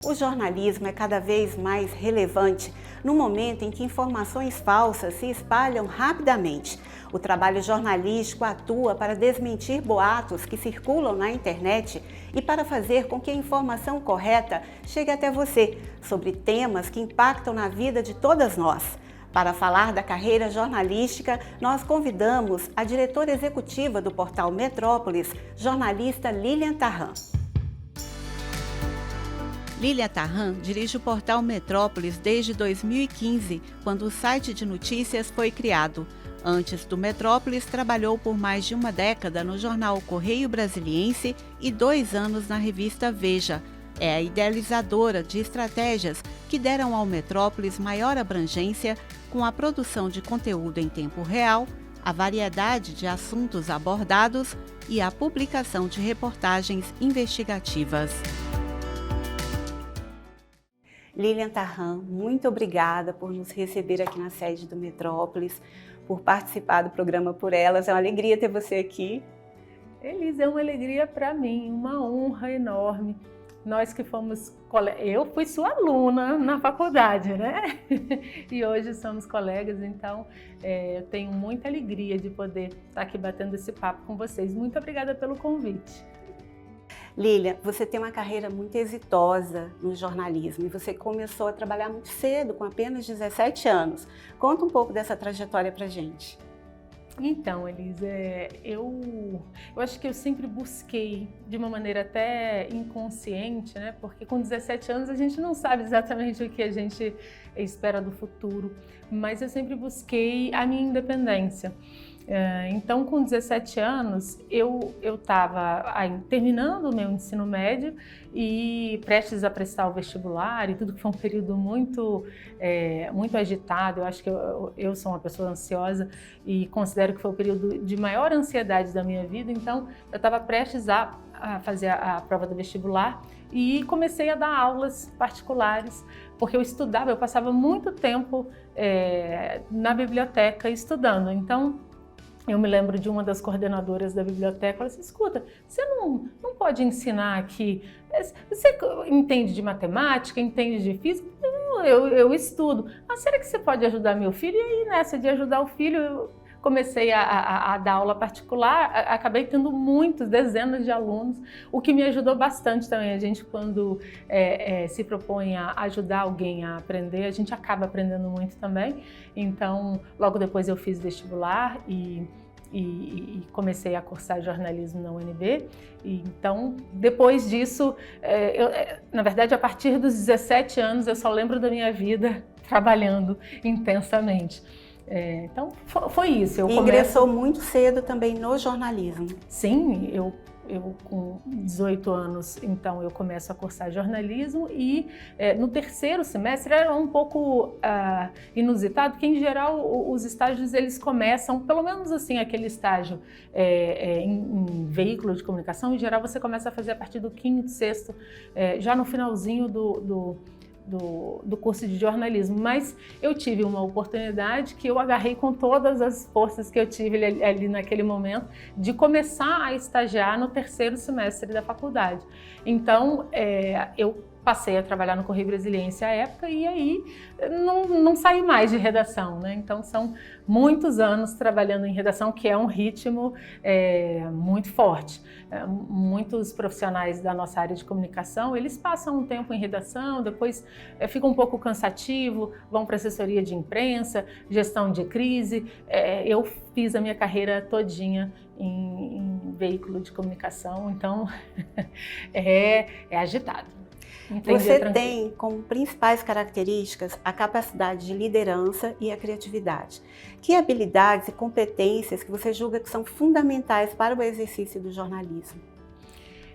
O jornalismo é cada vez mais relevante no momento em que informações falsas se espalham rapidamente. O trabalho jornalístico atua para desmentir boatos que circulam na internet e para fazer com que a informação correta chegue até você sobre temas que impactam na vida de todas nós. Para falar da carreira jornalística, nós convidamos a diretora executiva do portal Metrópolis, jornalista Lilian Tarran. Lilian Tarran dirige o portal Metrópolis desde 2015, quando o site de notícias foi criado. Antes do Metrópolis, trabalhou por mais de uma década no jornal Correio Brasiliense e 2 anos na revista Veja. É a idealizadora de estratégias que deram ao Metrópolis maior abrangência com a produção de conteúdo em tempo real, a variedade de assuntos abordados e a publicação de reportagens investigativas. Lilian Tarran, muito obrigada por nos receber aqui na sede do Metrópolis, por participar do programa Por Elas. É uma alegria ter você aqui. Elisa, é uma alegria para mim, uma honra enorme. Nós que fomos, eu fui sua aluna na faculdade, né? E hoje somos colegas, então eu tenho muita alegria de poder estar aqui batendo esse papo com vocês. Muito obrigada pelo convite. Lilian, você tem uma carreira muito exitosa no jornalismo e você começou a trabalhar muito cedo, com apenas 17 anos. Conta um pouco dessa trajetória pra gente. Então, Elisa, eu acho que eu sempre busquei, de uma maneira até inconsciente, né? Porque com 17 anos a gente não sabe exatamente o que a gente espera do futuro, mas eu sempre busquei a minha independência. Então, com 17 anos, eu estava terminando o meu ensino médio e prestes a prestar o vestibular e tudo, que foi um período muito agitado. Eu acho que eu sou uma pessoa ansiosa e considero que foi o período de maior ansiedade da minha vida. Então, eu estava prestes a fazer a prova do vestibular e comecei a dar aulas particulares, porque eu passava muito tempo na biblioteca estudando. Então, eu me lembro de uma das coordenadoras da biblioteca, ela disse: escuta, você não pode ensinar aqui, você entende de matemática, entende de física? Não, eu estudo. Será que você pode ajudar meu filho? E aí, nessa de ajudar o filho, eu comecei a dar aula particular, acabei tendo dezenas de alunos, o que me ajudou bastante também. A gente, quando se propõe a ajudar alguém a aprender, a gente acaba aprendendo muito também. Então, logo depois eu fiz vestibular e comecei a cursar jornalismo na UNB. Então, depois disso, na verdade, a partir dos 17 anos, eu só lembro da minha vida trabalhando intensamente. Então, foi isso. Ingressou muito cedo também no jornalismo. Sim, eu com 18 anos, então, eu começo a cursar jornalismo e no terceiro semestre era um pouco inusitado, porque em geral os estágios eles começam, pelo menos assim, aquele estágio em veículo de comunicação, em geral você começa a fazer a partir do quinto, sexto, já no finalzinho do curso de jornalismo, mas eu tive uma oportunidade que eu agarrei com todas as forças que eu tive ali naquele momento, de começar a estagiar no terceiro semestre da faculdade. Então, eu passei a trabalhar no Correio Brasiliense à época e aí não saí mais de redação, né? Então são muitos anos trabalhando em redação, que é um ritmo muito forte. Muitos profissionais da nossa área de comunicação, eles passam um tempo em redação, depois fica um pouco cansativo, vão para assessoria de imprensa, gestão de crise. Eu fiz a minha carreira todinha em veículo de comunicação, então é agitado. Você tem como principais características a capacidade de liderança e a criatividade. Que habilidades e competências que você julga que são fundamentais para o exercício do jornalismo?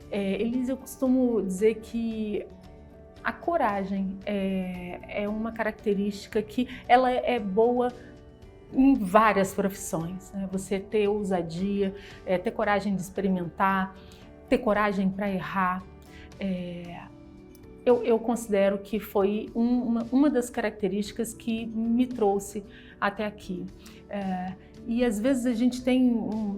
Elisa, eu costumo dizer que a coragem é uma característica que ela é boa em várias profissões, né? Você ter ousadia, ter coragem de experimentar, ter coragem para errar. Eu considero que foi uma das características que me trouxe até aqui. E às vezes a gente tem,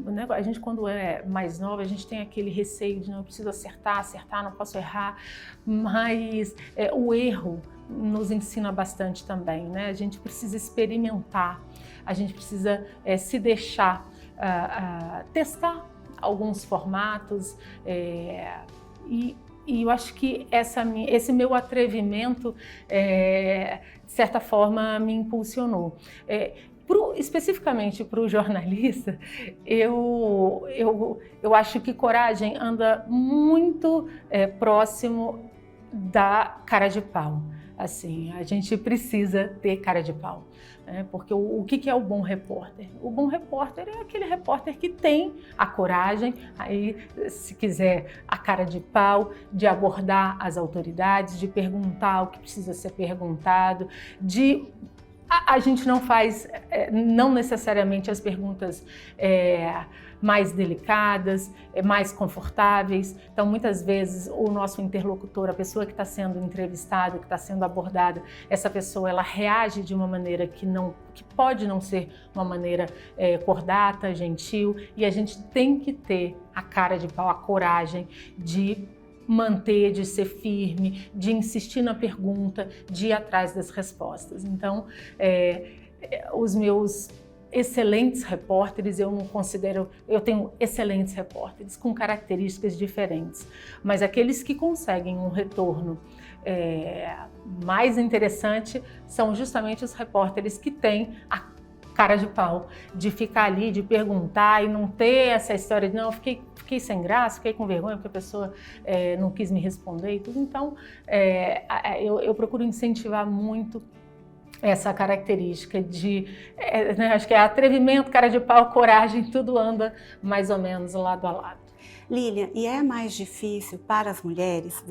né, a gente quando é mais nova, a gente tem aquele receio de não, eu preciso acertar, não posso errar, mas o erro nos ensina bastante também, né? A gente precisa experimentar, a gente precisa se deixar testar alguns formatos e eu acho que esse meu atrevimento, de certa forma, me impulsionou. Especificamente para o jornalista, eu acho que coragem anda muito próximo da cara de pau. Assim, a gente precisa ter cara de pau, né? Porque o que é o bom repórter? O bom repórter é aquele repórter que tem a coragem, aí, se quiser, a cara de pau, de abordar as autoridades, de perguntar o que precisa ser perguntado, a gente não faz, não necessariamente as perguntas mais delicadas, mais confortáveis. Então, muitas vezes, o nosso interlocutor, a pessoa que está sendo entrevistada, que está sendo abordada, essa pessoa, ela reage de uma maneira que pode não ser uma maneira cordata, gentil, e a gente tem que ter a cara de pau, a coragem de manter, de ser firme, de insistir na pergunta, de ir atrás das respostas. Então, os meus excelentes repórteres, eu tenho excelentes repórteres com características diferentes, mas aqueles que conseguem um retorno mais interessante são justamente os repórteres que têm a cara de pau, de ficar ali, de perguntar e não ter essa história de não, fiquei sem graça, fiquei com vergonha porque a pessoa não quis me responder e tudo. Então, eu procuro incentivar muito essa característica né, acho que é atrevimento, cara de pau, coragem, tudo anda mais ou menos lado a lado. Lilian, e é mais difícil para as mulheres?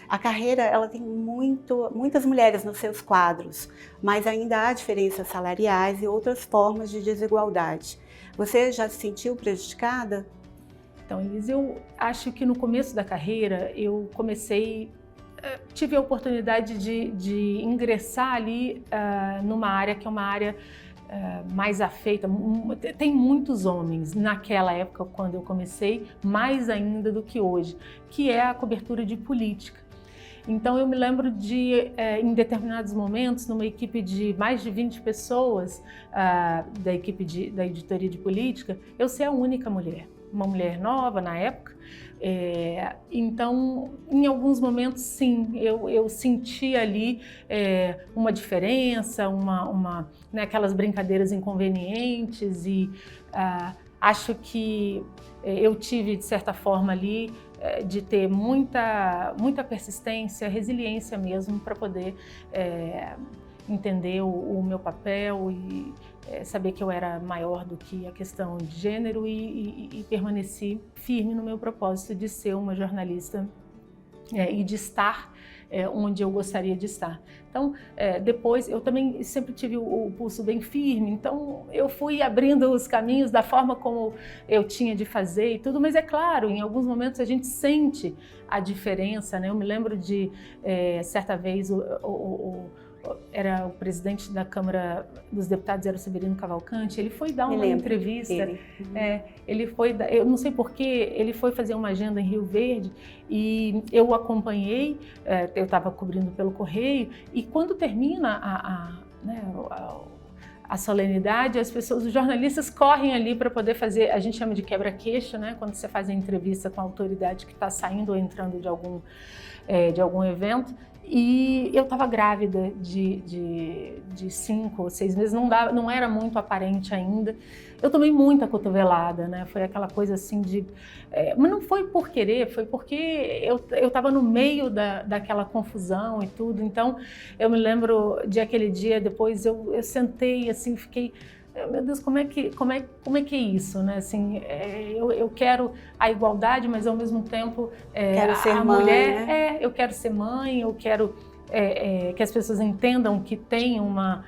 A carreira, ela tem muitas mulheres nos seus quadros, mas ainda há diferenças salariais e outras formas de desigualdade. Você já se sentiu prejudicada? Então, Elis, eu acho que no começo da carreira eu tive a oportunidade de ingressar ali numa área que é uma área mais afeita. Tem muitos homens naquela época, quando eu comecei, mais ainda do que hoje, que é a cobertura de política. Então eu me lembro em determinados momentos, numa equipe de mais de 20 pessoas da equipe da editoria de política, eu ser a única mulher, uma mulher nova na época. Então, em alguns momentos, sim, eu senti ali uma diferença, né, aquelas brincadeiras inconvenientes e acho que eu tive, de certa forma, ali de ter muita persistência, resiliência mesmo para poder entender o meu papel e saber que eu era maior do que a questão de gênero e permaneci firme no meu propósito de ser uma jornalista e de estar onde eu gostaria de estar. Então, depois, eu também sempre tive o pulso bem firme, então eu fui abrindo os caminhos da forma como eu tinha de fazer e tudo, mas é claro, em alguns momentos a gente sente a diferença, né? Eu me lembro de, certa vez, era o presidente da Câmara dos Deputados, era o Severino Cavalcante, ele foi dar uma entrevista, ele foi, eu não sei porquê, ele foi fazer uma agenda em Rio Verde e eu acompanhei, eu estava cobrindo pelo Correio, e quando termina a solenidade, os jornalistas correm ali para poder fazer, a gente chama de quebra-queixo, né? Quando você faz a entrevista com a autoridade que está saindo ou entrando de algum evento. E eu estava grávida de 5 ou 6 meses, não era muito aparente ainda. Eu tomei muita cotovelada, né? Foi aquela coisa assim mas não foi por querer, foi porque eu estava no meio daquela confusão e tudo. Então, eu me lembro de aquele dia, depois eu sentei assim, fiquei... Meu Deus, como é que é isso, né? Assim, eu quero a igualdade, mas ao mesmo tempo quero ser a mãe, mulher, né? Eu quero ser mãe, eu quero que as pessoas entendam que tem uma...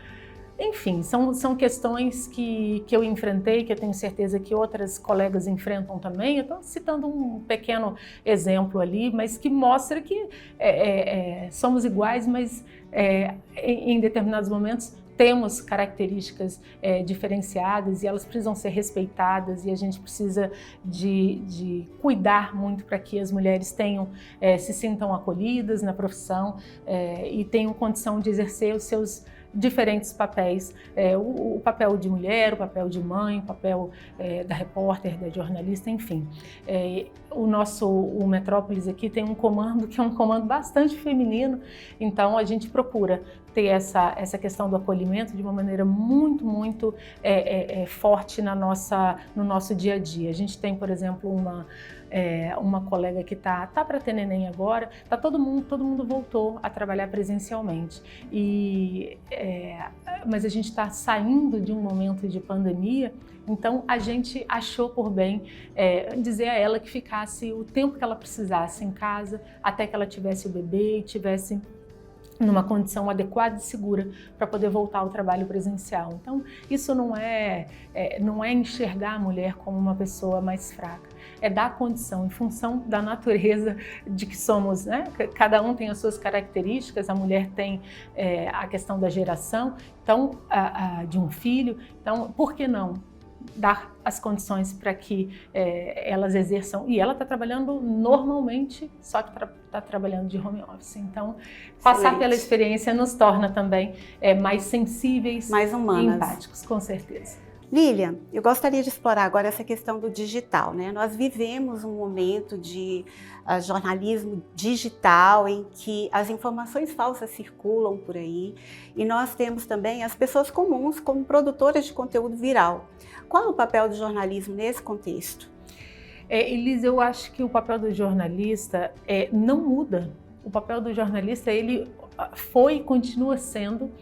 Enfim, são questões que eu enfrentei, que eu tenho certeza que outras colegas enfrentam também. Eu estou citando um pequeno exemplo ali, mas que mostra que somos iguais, mas em determinados momentos temos características diferenciadas e elas precisam ser respeitadas, e a gente precisa de cuidar muito para que as mulheres se sintam acolhidas na profissão e tenham condição de exercer os seus diferentes papéis, o papel de mulher, o papel de mãe, o papel da repórter, da jornalista, enfim. O Metrópolis aqui tem um comando que é um comando bastante feminino, então a gente procura ter essa questão do acolhimento de uma maneira muito, muito forte no nosso dia a dia. A gente tem, por exemplo, uma colega que tá para ter neném agora, todo mundo voltou a trabalhar presencialmente. Mas a gente está saindo de um momento de pandemia, então a gente achou por bem dizer a ela que ficasse o tempo que ela precisasse em casa, até que ela tivesse o bebê e tivesse numa condição adequada e segura para poder voltar ao trabalho presencial. Então, isso não é enxergar a mulher como uma pessoa mais fraca, é dar condição, em função da natureza de que somos, né? Cada um tem as suas características, a mulher tem a questão da geração, então, de um filho, então, por que não dar as condições para que elas exerçam, e ela está trabalhando normalmente, só que está trabalhando de home office. Então, passar pela experiência nos torna também mais sensíveis, mais humanas e empáticos, com certeza. Lilian, eu gostaria de explorar agora essa questão do digital, né? Nós vivemos um momento de jornalismo digital em que as informações falsas circulam por aí, e nós temos também as pessoas comuns como produtoras de conteúdo viral. Qual é o papel do jornalismo nesse contexto? Elisa, eu acho que o papel do jornalista não muda. O papel do jornalista, ele foi e continua sendo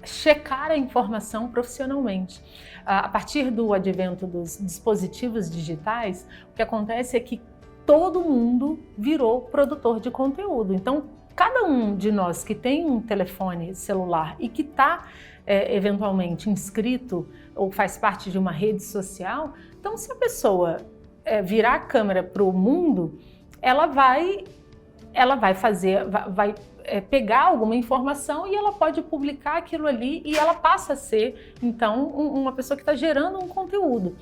checar a informação profissionalmente. A partir do advento dos dispositivos digitais, o que acontece é que todo mundo virou produtor de conteúdo. Então, cada um de nós que tem um telefone celular e que está eventualmente inscrito ou faz parte de uma rede social, então se a pessoa virar a câmera para o mundo, ela vai pegar alguma informação e ela pode publicar aquilo ali, e ela passa a ser, então, uma pessoa que está gerando um conteúdo.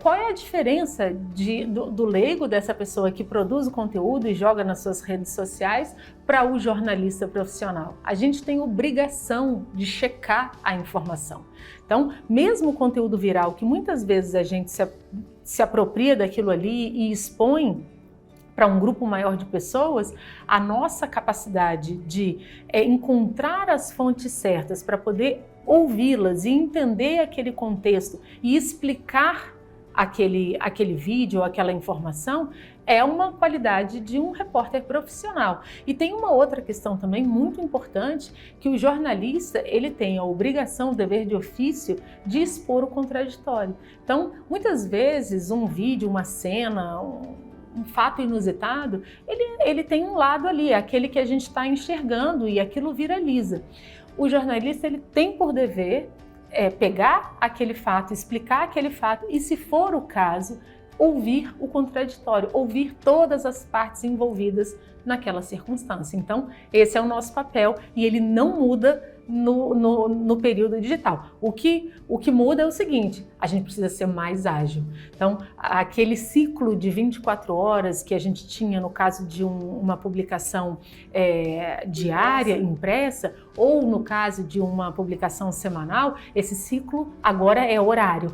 Qual é a diferença do leigo, dessa pessoa que produz o conteúdo e joga nas suas redes sociais, para o jornalista profissional? A gente tem obrigação de checar a informação. Então, mesmo o conteúdo viral, que muitas vezes a gente se apropria daquilo ali e expõe para um grupo maior de pessoas, a nossa capacidade de encontrar as fontes certas para poder ouvi-las e entender aquele contexto e explicar aquele vídeo ou aquela informação é uma qualidade de um repórter profissional. E tem uma outra questão também muito importante, que o jornalista, ele tem a obrigação, o dever de ofício de expor o contraditório. Então, muitas vezes um vídeo, uma cena, um fato inusitado, ele tem um lado ali, aquele que a gente está enxergando, e aquilo viraliza. O jornalista, ele tem por dever pegar aquele fato, explicar aquele fato e, se for o caso, ouvir o contraditório, ouvir todas as partes envolvidas naquela circunstância. Então, esse é o nosso papel, e ele não muda no período digital. O que muda é o seguinte: a gente precisa ser mais ágil. Então, aquele ciclo de 24 horas que a gente tinha no caso de uma publicação diária, impressa, ou no caso de uma publicação semanal, esse ciclo agora é horário.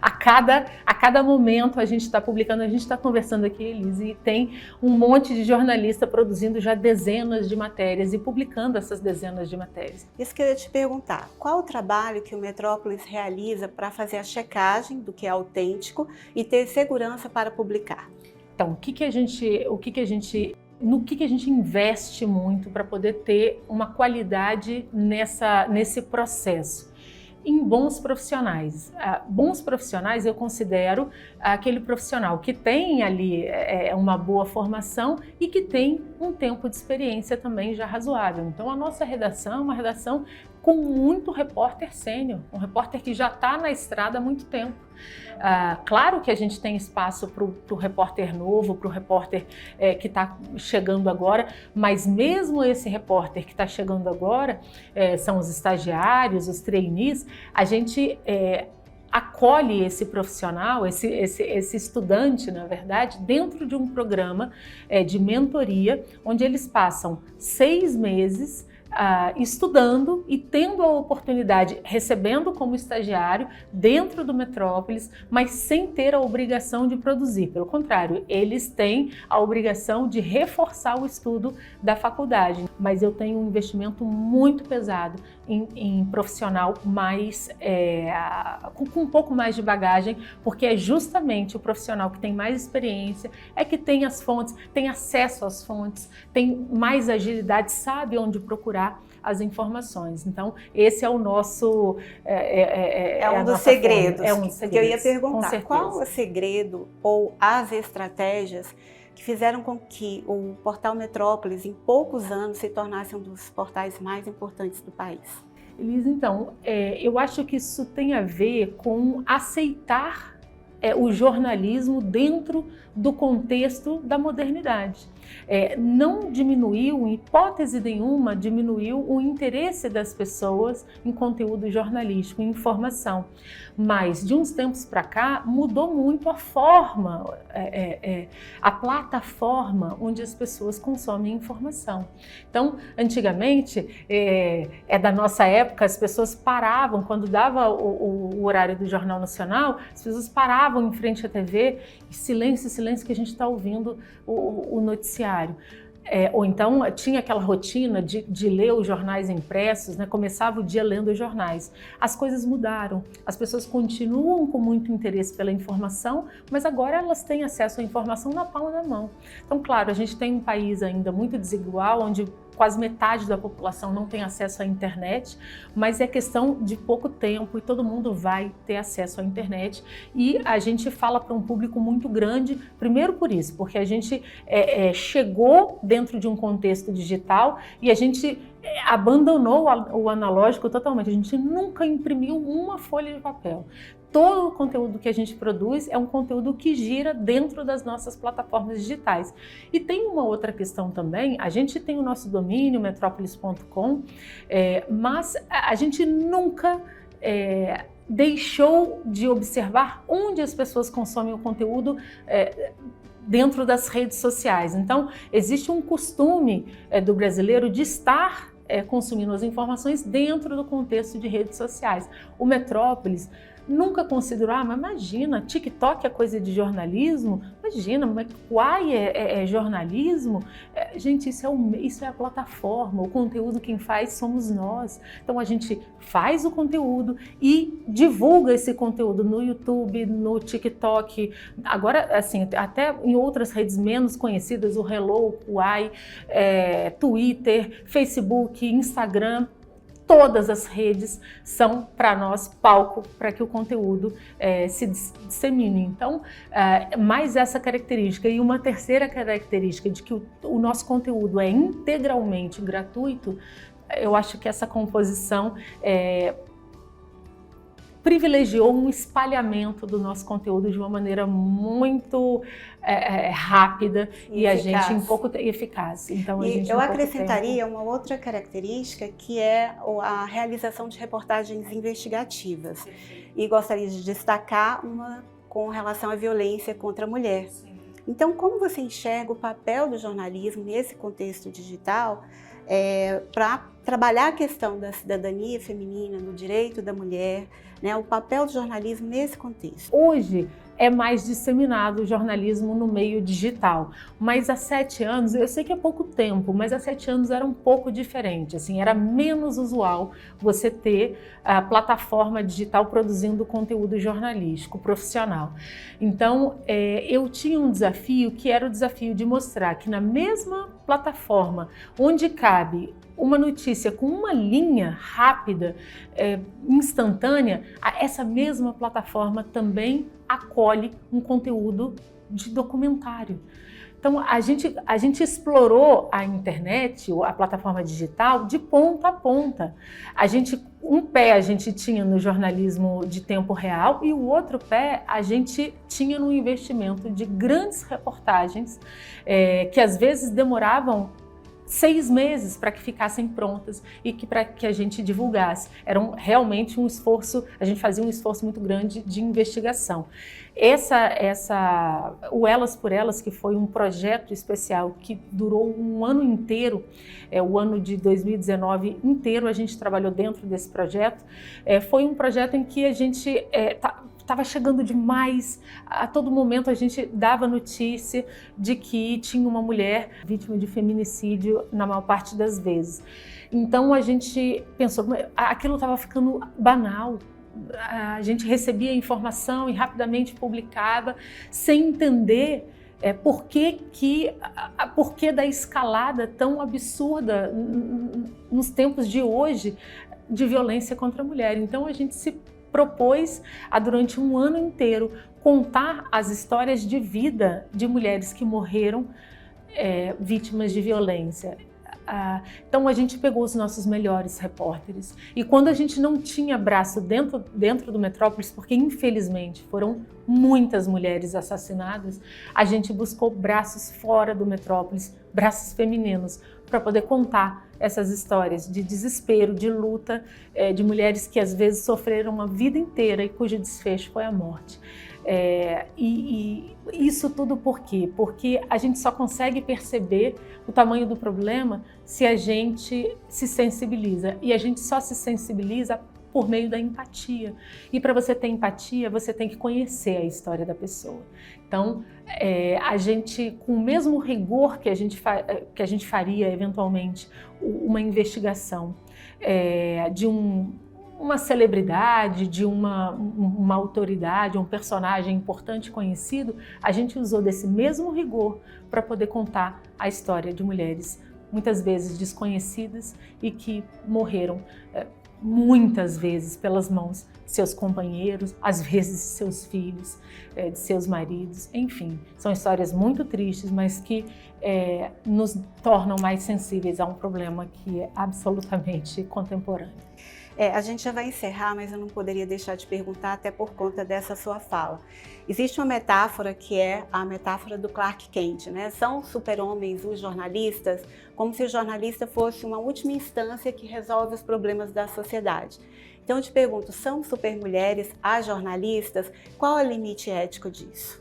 A cada momento a gente está publicando, a gente está conversando aqui, Elise, e tem um monte de jornalista produzindo já dezenas de matérias e publicando essas dezenas de matérias. Isso que eu ia te perguntar, qual o trabalho que o Metrópolis realiza para fazer a checagem do que é autêntico e ter segurança para publicar? Então, no que a gente investe muito para poder ter uma qualidade nesse processo? em bons profissionais. Bons profissionais eu considero aquele profissional que tem ali uma boa formação e que tem um tempo de experiência também já razoável. Então a nossa redação é uma redação com muito repórter sênior, um repórter que já está na estrada há muito tempo. Claro que a gente tem espaço para o repórter novo, para o repórter que está chegando agora, mas mesmo esse repórter que está chegando agora, são os estagiários, os trainees, a gente acolhe esse profissional, esse estudante, na verdade, dentro de um programa de mentoria, onde eles passam 6 meses estudando e tendo a oportunidade, recebendo como estagiário dentro do Metrópolis, mas sem ter a obrigação de produzir. Pelo contrário, eles têm a obrigação de reforçar o estudo da faculdade. Mas eu tenho um investimento muito pesado em profissional mais, com um pouco mais de bagagem, porque é justamente o profissional que tem mais experiência, que tem as fontes, tem acesso às fontes, tem mais agilidade, sabe onde procurar as informações. Então, esse é o nosso... um dos segredos. É um dos segredos. Que eu ia perguntar, qual o segredo ou as estratégias que fizeram com que o portal Metrópolis, em poucos anos, se tornasse um dos portais mais importantes do país? Elis, então, eu acho que isso tem a ver com aceitar o jornalismo dentro do contexto da modernidade. Não diminuiu, em hipótese nenhuma, diminuiu o interesse das pessoas em conteúdo jornalístico, em informação. Mas, de uns tempos para cá, mudou muito a forma, a plataforma onde as pessoas consomem informação. Então, antigamente, da nossa época, as pessoas paravam, quando dava o horário do Jornal Nacional, as pessoas paravam em frente à TV e silêncio, silêncio, que a gente está ouvindo o noticiário. Ou então tinha aquela rotina de ler os jornais impressos, né? Começava o dia lendo os jornais. As coisas mudaram, as pessoas continuam com muito interesse pela informação, mas agora elas têm acesso à informação na palma da mão. Então, claro, a gente tem um país ainda muito desigual, onde quase metade da população não tem acesso à internet, mas é questão de pouco tempo e todo mundo vai ter acesso à internet. E a gente fala para um público muito grande, primeiro por isso, porque a gente chegou dentro de um contexto digital e a gente abandonou o analógico totalmente. A gente nunca imprimiu uma folha de papel. Todo o conteúdo que a gente produz é um conteúdo que gira dentro das nossas plataformas digitais. E tem uma outra questão também, a gente tem o nosso domínio, metropolis.com, mas a gente nunca deixou de observar onde as pessoas consomem o conteúdo dentro das redes sociais. Então, existe um costume do brasileiro de estar consumindo as informações dentro do contexto de redes sociais. O Metrópolis nunca considerou, mas imagina, TikTok é coisa de jornalismo? Imagina, mas Quai é jornalismo? Gente, isso é a plataforma, o conteúdo quem faz somos nós. Então a gente faz o conteúdo e divulga esse conteúdo no YouTube, no TikTok, agora assim, até em outras redes menos conhecidas, o Hello, Quai, Twitter, Facebook, Instagram. Todas as redes são para nós palco para que o conteúdo se dissemine. Então, mais essa característica. E uma terceira característica de que o nosso conteúdo é integralmente gratuito, eu acho que essa composição privilegiou um espalhamento do nosso conteúdo de uma maneira muito rápida e a gente em pouco eficaz. Então, eu acrescentaria uma outra característica, que é a realização de reportagens investigativas. E gostaria de destacar uma com relação à violência contra a mulher. Então, como você enxerga o papel do jornalismo nesse contexto digital para trabalhar a questão da cidadania feminina, do direito da mulher, né, o papel do jornalismo nesse contexto? Hoje é mais disseminado o jornalismo no meio digital, mas há 7 anos, eu sei que é pouco tempo, mas há 7 anos era um pouco diferente, assim, era menos usual você ter a plataforma digital produzindo conteúdo jornalístico profissional. Então, eu tinha um desafio que era o desafio de mostrar que na mesma plataforma onde cabe uma notícia com uma linha rápida, instantânea, essa mesma plataforma também acolhe um conteúdo de documentário. Então, a gente explorou a internet, a plataforma digital, de ponta a ponta. Um pé a gente tinha no jornalismo de tempo real e o outro pé a gente tinha no investimento de grandes reportagens que às vezes demoravam 6 meses para que ficassem prontas e para que a gente divulgasse. Era realmente um esforço, a gente fazia um esforço muito grande de investigação. O Elas por Elas, que foi um projeto especial que durou um ano inteiro, o ano de 2019 inteiro a gente trabalhou dentro desse projeto, foi um projeto em que a gente estava chegando demais, a todo momento a gente dava notícia de que tinha uma mulher vítima de feminicídio na maior parte das vezes. Então a gente pensou, aquilo estava ficando banal, a gente recebia a informação e rapidamente publicava, sem entender por que da escalada tão absurda nos tempos de hoje de violência contra a mulher. Então a gente se propôs a, durante um ano inteiro, contar as histórias de vida de mulheres que morreram vítimas de violência. Então a gente pegou os nossos melhores repórteres e quando a gente não tinha braço dentro do Metrópolis, porque infelizmente foram muitas mulheres assassinadas, a gente buscou braços fora do Metrópolis, braços femininos, para poder contar essas histórias de desespero, de luta, de mulheres que às vezes sofreram a vida inteira e cujo desfecho foi a morte. E isso tudo por quê? Porque a gente só consegue perceber o tamanho do problema se a gente se sensibiliza. E a gente só se sensibiliza por meio da empatia. E para você ter empatia, você tem que conhecer a história da pessoa. Então, a gente, com o mesmo rigor que a gente faria, eventualmente, uma investigação de uma celebridade, de uma autoridade, um personagem importante conhecido, a gente usou desse mesmo rigor para poder contar a história de mulheres, muitas vezes desconhecidas e que morreram muitas vezes pelas mãos de seus companheiros, às vezes de seus filhos, de seus maridos, enfim. São histórias muito tristes, mas que nos tornam mais sensíveis a um problema que é absolutamente contemporâneo. A gente já vai encerrar, mas eu não poderia deixar de perguntar, até por conta dessa sua fala. Existe uma metáfora que é a metáfora do Clark Kent, né? São super-homens os jornalistas, como se o jornalista fosse uma última instância que resolve os problemas da sociedade. Então eu te pergunto, são super-mulheres as jornalistas? Qual é o limite ético disso?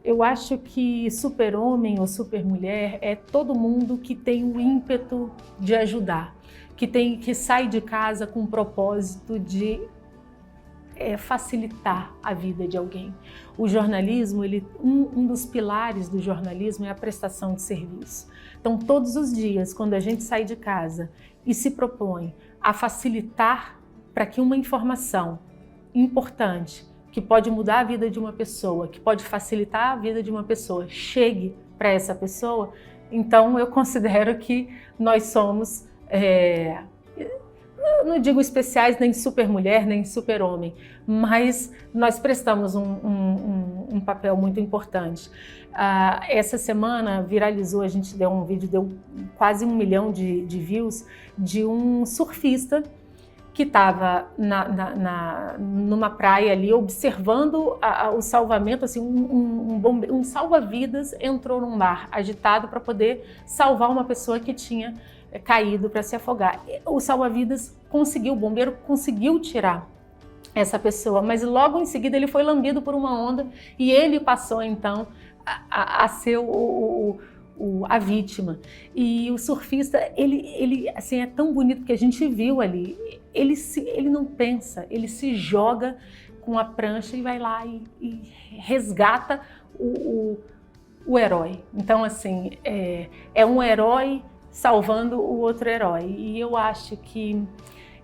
Eu acho que super-homem ou super-mulher é todo mundo que tem o ímpeto de ajudar, que sai de casa com o propósito de facilitar a vida de alguém. O jornalismo, um dos pilares do jornalismo é a prestação de serviço. Então, todos os dias, quando a gente sai de casa e se propõe a facilitar para que uma informação importante, que pode mudar a vida de uma pessoa, que pode facilitar a vida de uma pessoa, chegue para essa pessoa, então eu considero que nós somos não digo especiais, nem super-mulher, nem super-homem, mas nós prestamos um papel muito importante. Essa semana viralizou, a gente deu um vídeo, deu quase 1 milhão de views, de um surfista que estava numa praia ali observando o salvamento, assim, um salva-vidas entrou num mar agitado para poder salvar uma pessoa que tinha caído para se afogar. O salva-vidas conseguiu, o bombeiro conseguiu tirar essa pessoa, mas logo em seguida ele foi lambido por uma onda e ele passou então a ser a vítima. E o surfista, ele assim, é tão bonito que a gente viu ali, ele não pensa, ele se joga com a prancha e vai lá e resgata o herói. Então assim, é um herói salvando o outro herói. E eu acho que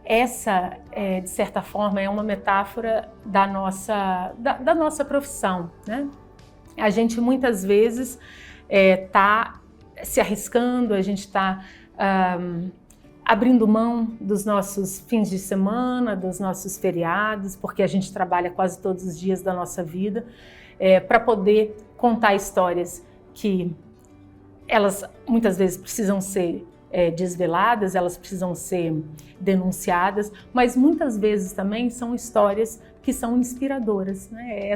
essa, de certa forma, é uma metáfora da nossa profissão, né? A gente muitas vezes está se arriscando, a gente está abrindo mão dos nossos fins de semana, dos nossos feriados, porque a gente trabalha quase todos os dias da nossa vida, para poder contar histórias que elas muitas vezes precisam ser desveladas, elas precisam ser denunciadas, mas muitas vezes também são histórias que são inspiradoras, né?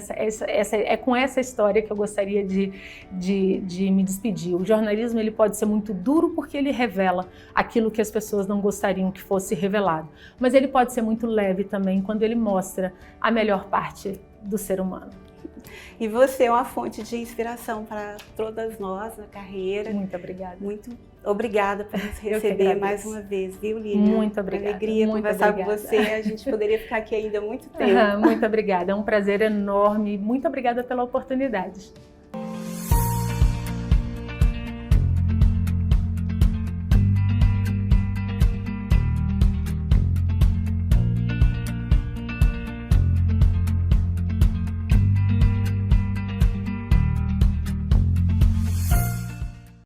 É com essa história que eu gostaria de me despedir. O jornalismo ele pode ser muito duro porque ele revela aquilo que as pessoas não gostariam que fosse revelado, mas ele pode ser muito leve também quando ele mostra a melhor parte do ser humano. E você é uma fonte de inspiração para todas nós na carreira. Muito obrigada. Muito obrigada por nos receber mais uma vez, viu, Lilian? Muito obrigada. Alegria conversar com você. A gente poderia ficar aqui ainda muito tempo. Muito obrigada. É um prazer enorme. Muito obrigada pela oportunidade.